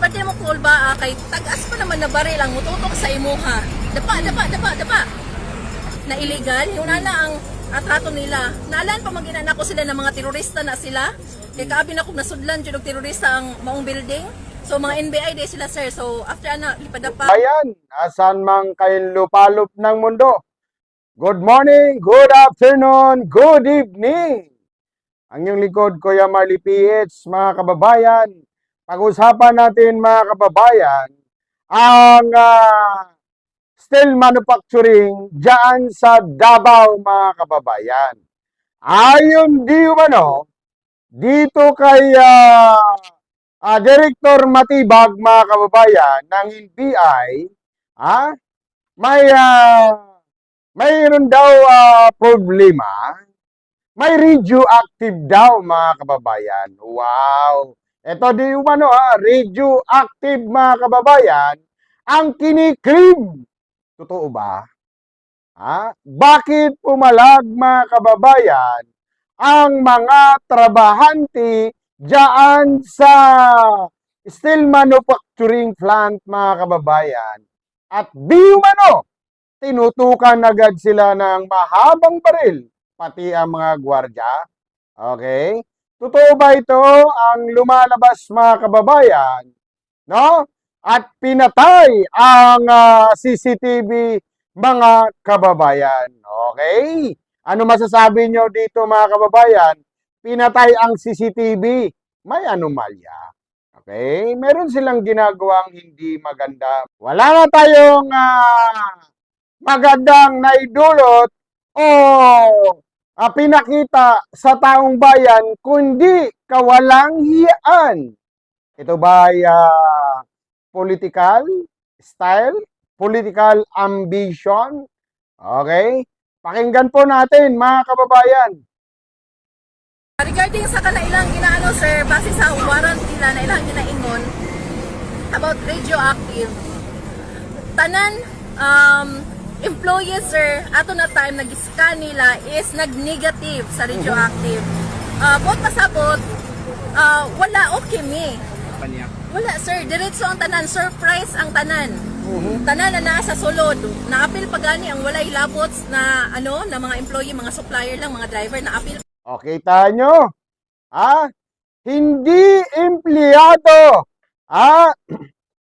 pwede mo call ba kay tagas pa naman na baril ang mututok sa imuha. Dapa. Na illegal, yung na ang atrato nila. Naalan pa mag-inanak ko sila ng mga terorista na sila. Kaya kaabi na kung nasudlan dyan ng terorista ang maong building. So mga NBI day sila sir. So after lipadapa. Ayan, asan mang kayo lupalop ng mundo. Good morning, good afternoon, good evening. Ang iyong likod, Kuya Marley PH, mga kababayan. Pag-usapan natin, mga kababayan, ang steel manufacturing dyan sa Davao, mga kababayan. Ayon di umano, dito kay Director Matibag, mga kababayan, ng NBI, mayroon daw problema. May radioactive daw, mga kababayan. Wow! Ito di umano radioactive, mga kababayan, ang kiniklaim. Totoo ba? Bakit pumalag, mga kababayan, ang mga trabahante diyan sa steel manufacturing plant, mga kababayan? At di umano, tinutukan agad sila ng mahabang baril, pati ang mga gwardya. Okay? Totoo ba ito ang lumalabas, mga kababayan? No? At pinatay ang CCTV, mga kababayan. Okay? Ano masasabi nyo dito, mga kababayan? Pinatay ang CCTV. May anomalya. Okay? Meron silang ginagawang hindi maganda. Wala na tayong magandang naidulot o pinakita sa taong bayan kundi kawalang hiyaan. Ito ba ay political style? Political ambition? Okay? Pakinggan po natin, mga kababayan. Regarding sa kanailang ginaano sir, base sa warrant nila na ilang ginaingon about radioactive. Tanan employees sir, ato na time nag-scan nila is nag-negative sa radioactive. Bot pasabot, wala okay me. Wala sir, diretso ang tanan, surprise ang tanan. Tanan na nasa sulod. Naapil pagani ang walay labots na na mga employee, mga supplier lang, mga driver na apil. Okay, kita nyo? Hindi empleyado.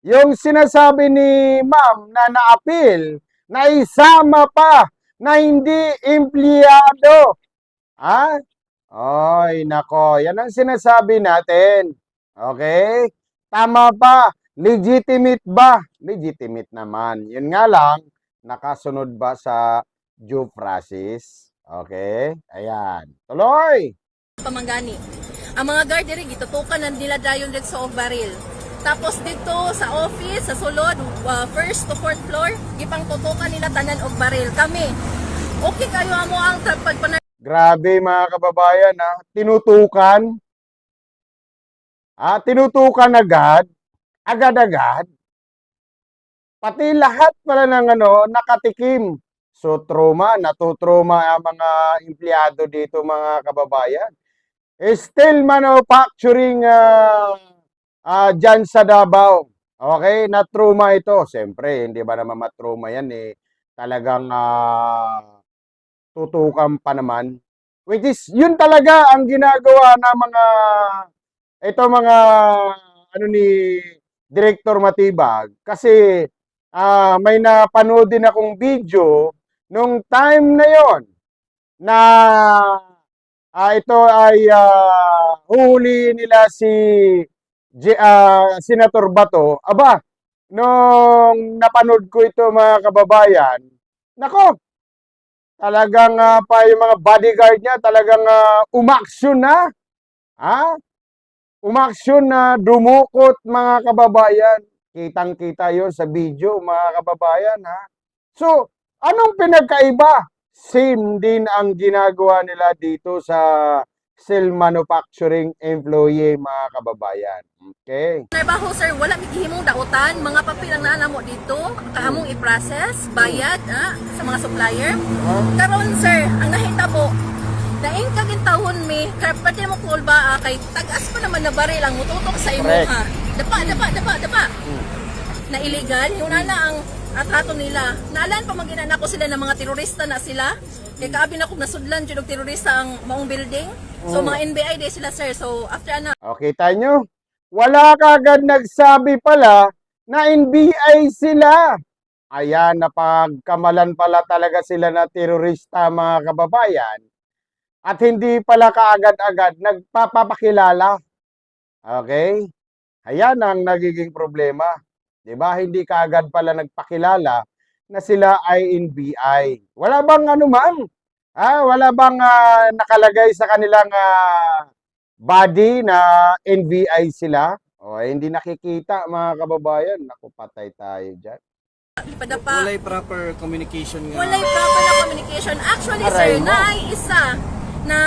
Yung sinasabi ni ma'am na naapil, na isama pa na hindi empleyado. Oy, nako, yan ang sinasabi natin. Okay? Tama ba? Legitimate ba? Legitimate naman. Yun nga lang, nakasunod ba sa due process? Okay? Ayan. Tuloy! Pamanggani. Ang mga guard diri gitutukan na nila dayon dito sa baril. Tapos dito sa office, sa sulod, first to fourth floor, gipang tutukan nila tanan og baril. Kami, okay kayo amo ang pagpanar... Grabe, mga kababayan, tinutukan. Tinutukan agad. Agad-agad. Pati lahat pala ng nakatikim. So, natutroma ang mga empleyado dito, mga kababayan. Steel manufacturing dyan sa Davao. Okay, na-trauma ito. Siyempre, hindi ba naman matruma yan talagang tutukan pa naman. Which is, yun talaga ang ginagawa ng mga ni Director Matibag. Kasi may napanood din akong video nung time na yon na ito ay huli nila si Senator Bato. Aba, nung napanood ko ito, mga kababayan, nako, talagang pa yung mga bodyguard niya talagang umaksyon na. Umaksyon na dumukot, mga kababayan. Kitang-kita yon sa video, mga kababayan. So, anong pinagkaiba? Same din ang ginagawa nila dito sa steel manufacturing employee, mga kababayan. Okay. Trabaho sir, wala gihimong dautan, mga papel ang naanamo dito, kaamong i-process, bayad sa mga supplier. Karon sir, ang nahitabo Daing kagintahon mi, pwede mo cool ba kay tagas pa naman na baril ang mututok sa imo Correct. ha. Dapa. Na illegal, yung na ang atrato nila. Naalan pa maginan ako sila ng mga terorista na sila. Kaya kaabi na kung nasudlan dyan ng terorista ang maong building. So mga NBI day sila sir. So after Okay, tayo nyo. Wala kagad nagsabi pala na NBI sila. Ayan, napagkamalan pala talaga sila na terorista mga kababayan. At hindi pala kaagad-agad nagpapakilala. Okay? Ayan ang nagiging problema. 'Di ba? Hindi kaagad pala nagpakilala na sila ay NBI. Wala bang ano ma'am? Wala bang nakalagay sa kanilang body na NBI sila? O hindi nakikita mga kababayan. Naku, patay tayo diyan. padapa. Walay proper communication nga. Walay proper na communication. Actually, Aray sir, mo. na isa na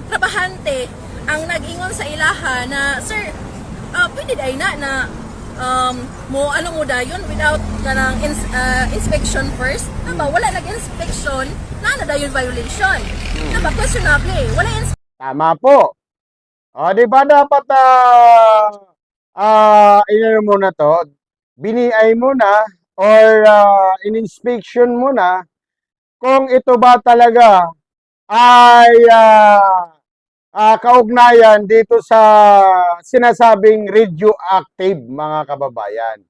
trabahante ang nag-ingon sa ilaha na, sir, pwede day na mo ano mo dayon without ganang inspection first. Tama, wala nag-inspection, na dayon violation. Tama, questionable. Wala Tama po. O, di ba dapat inano mo na to, biniay mo na or in-inspection mo na kung ito ba talaga ay kaugnayan dito sa sinasabing radioactive mga kababayan.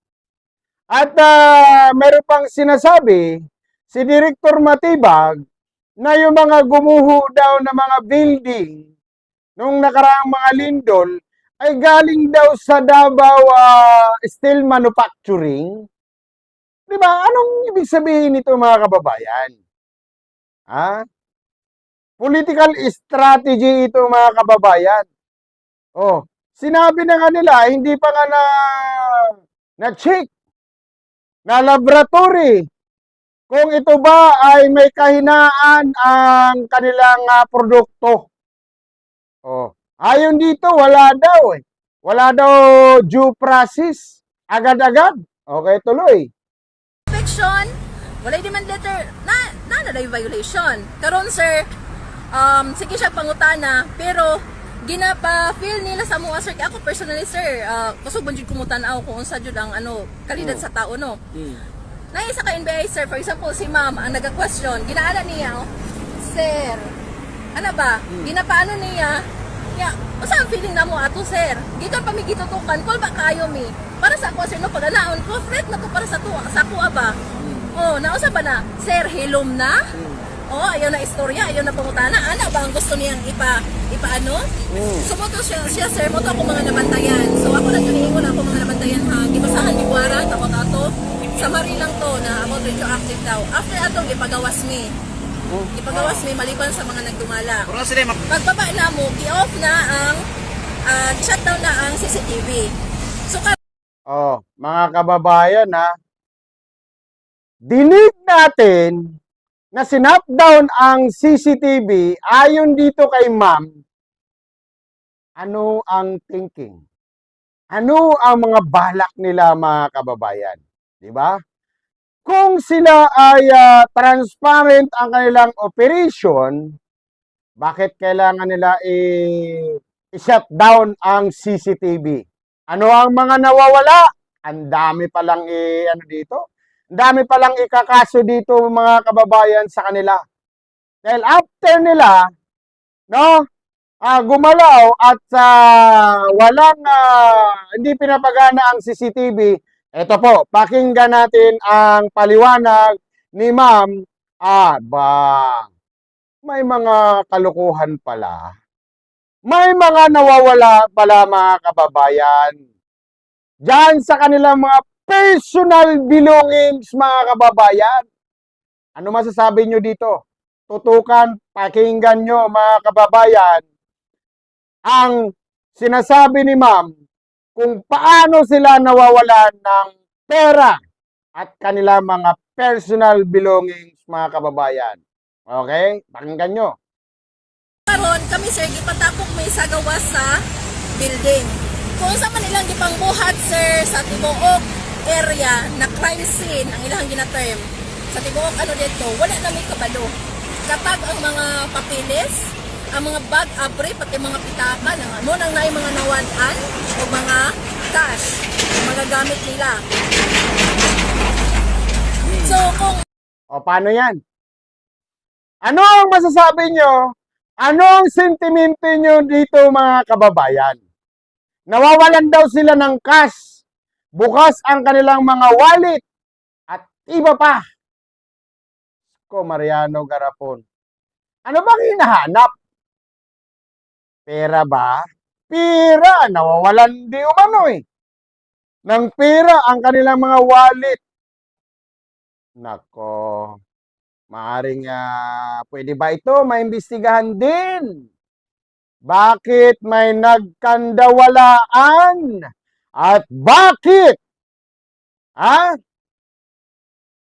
At meron pang sinasabi si Director Matibag na yung mga gumuho daw na mga building nung nakaraang mga lindol ay galing daw sa Davao Steel Manufacturing. Di ba? Anong ibig sabihin nito mga kababayan? Political strategy ito mga kababayan. Oh, sinabi na nga nila, hindi pa nga na-check na laboratory kung ito ba ay may kahinaan ang kanilang produkto. Oh, ayon dito, wala daw eh. Wala daw due process. Agad-agad. Okay, tuloy. inspection, wala demand letter, na yung violation. Karon sir, sige siya pangutana, pero ginapa-feel nila sa mga sir, ako personally sir, kusog jud kumutanaw kung unsa jud ang kalidad sa tao no. Naisa ka NBI sir, for example si ma'am ang naga-question, ginaana niya, sir, ano ba? Ginapaano niya? Ya, usa ang feeling namo ato sir. Gikan pa mi gitutukan, kol ba kayo mi? Para sa ako sir no paganaon ko, fret na to para sa tuwa, sa kuha ba? Oh, nausa ba na? Sir, hilom na? Oh, ayaw na istorya, ayaw na pangutana. Ano ba ang gusto niyang ipaano? Sumoto siya sir, mo to ako mga nabantayan. So ako lang tiniingon ako mga nabantayan ha. Gibasahan di wara, takot ato. Summary lang to na about radioactive daw. After atong ipagawas mi. Ipagawas mi maliban sa mga nagdumala. Pero sila Pagbaba na mo, i-off na ang shutdown na ang CCTV. So Oh, mga kababayan dinig natin na sinapdown ang CCTV ayon dito kay ma'am. Ano ang thinking? Ano ang mga balak nila mga kababayan? Di ba? Kung sila ay transparent ang kanilang operation, bakit kailangan nila i-shut down ang CCTV? Ano ang mga nawawala? Ang dami palang dito. Ang dami palang ikakaso dito mga kababayan sa kanila. Dahil after nila, gumalaw at walang hindi pinapagana ang CCTV, ito po, pakinggan natin ang paliwanag ni ma'am. May mga kalukuhan pala. May mga nawawala pala mga kababayan. Diyan sa kanilang mga personal belongings mga kababayan. Ano masasabi nyo dito? Tutukan, pakinggan nyo mga kababayan ang sinasabi ni ma'am kung paano sila nawawalan ng pera at kanilang mga personal belongings mga kababayan. Okay? Pakinggan nyo. karon kami sir gipatapok may sagawa sa building. Kung sa man ilang gipangbuhat sir sa tibuok area na crime scene ang ilang gina-term. Sa tibuok dito, wala na may kabalo. Katag ang mga papilis, ang mga bag abre pati mga pitaka mo nang naay mga nawalan o mga cash, mga gamit nila. So kung O paano yan? Ano ang masasabi nyo? Ano ang sentimento nyo dito mga kababayan? Nawawalan daw sila ng cash. Bukas ang kanilang mga wallet. At iba pa. Ko Mariano Garapon. Ano bang hinahanap? Pera ba? Pera. Nawawalan di umano eh. Ng pera ang kanilang mga wallet. Nako. Maaring pwede ba ito maimbestigahan din? Bakit may nagkandawalaan? At bakit?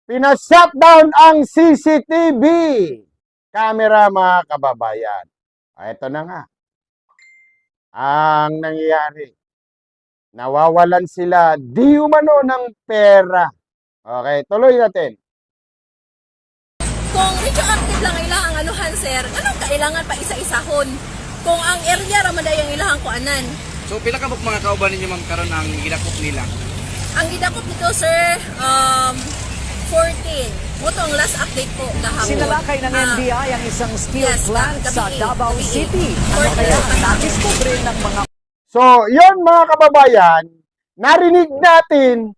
Pina-shutdown ang CCTV camera mga kababayan. Ito na nga. Ang nangyayari. Nawawalan sila di umano ng pera. Okay, tuloy natin. kung radioactive lang ilahang anuhan sir, anong kailangan pa isa-isahon? Kung ang area ra man ang ilahang kuanan. So pila ka ba mga kauban ninyo ma'am karon ang gidakop nila? Ang gidakop nito sir 14. Moto ang last update po gahapon. Sinalakay ng NBI ang isang steel yes, plant sa gabi, Davao gabi. City. Ano kaya nadiskubre ng mga So, yon mga kababayan, narinig natin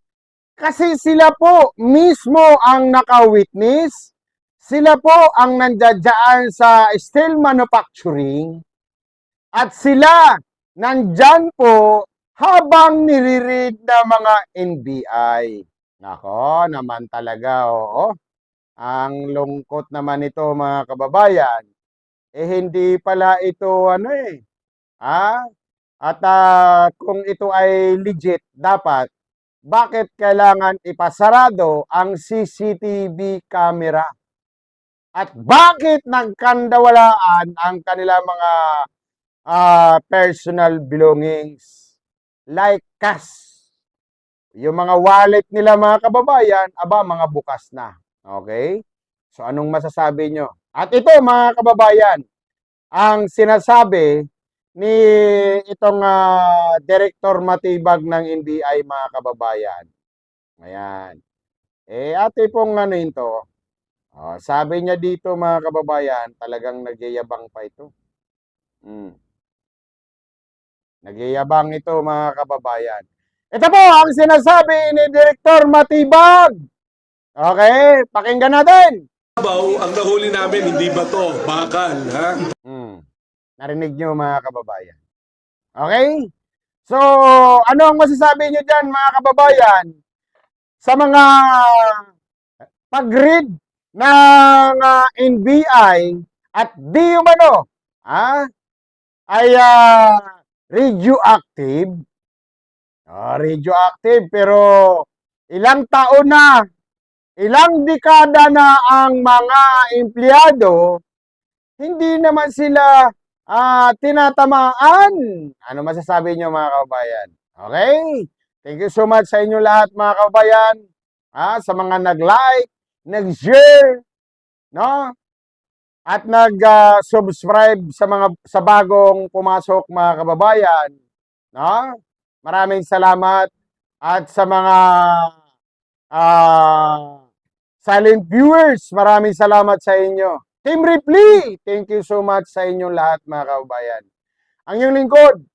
kasi sila po mismo ang naka-witness. Sila po ang nandiyan sa steel manufacturing at sila nandyan po habang nire-read ng mga NBI. Nako, naman talaga, oo. Ang lungkot naman ito mga kababayan. Hindi pala ito At kung ito ay legit, dapat, bakit kailangan ipasarado ang CCTV camera? At bakit nagkandawalaan ang kanilang mga personal belongings? Like cash. Yung mga wallet nila mga kababayan, mga bukas na. Okay? So anong masasabi nyo? At ito mga kababayan, ang sinasabi ni itong Director Matibag ng NBI mga kababayan. Ayan. Ate pong ito. Sabi niya dito mga kababayan, talagang nagyayabang pa ito. Nagyayabang ito mga kababayan. Ito po ang sinasabi ni Director Matibag. Okay, pakinggan natin. Ang nahuli namin, hindi ba to? Bakal, ha? Narinig nyo mga kababayan. Okay? So, ano ang masasabi nyo dyan mga kababayan? Sa mga pag-read ng NBI at di umano ay radioactive. Radioactive pero ilang taon na, ilang dekada na ang mga empleyado, hindi naman sila tinatamaan. Ano masasabi nyo mga kababayan? Okay? Thank you so much sa inyo lahat mga kababayan. Sa mga nag-like, nag-share, no? At nag-subscribe sa bagong pumasok mga kababayan, no? Maraming salamat at sa mga silent viewers, maraming salamat sa inyo. Team Ripley, thank you so much sa inyong lahat mga kababayan. Ang iyong lingkod,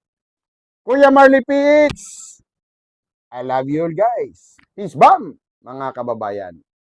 Kuya Marley PH. I love you all guys. Peace bomb mga kababayan.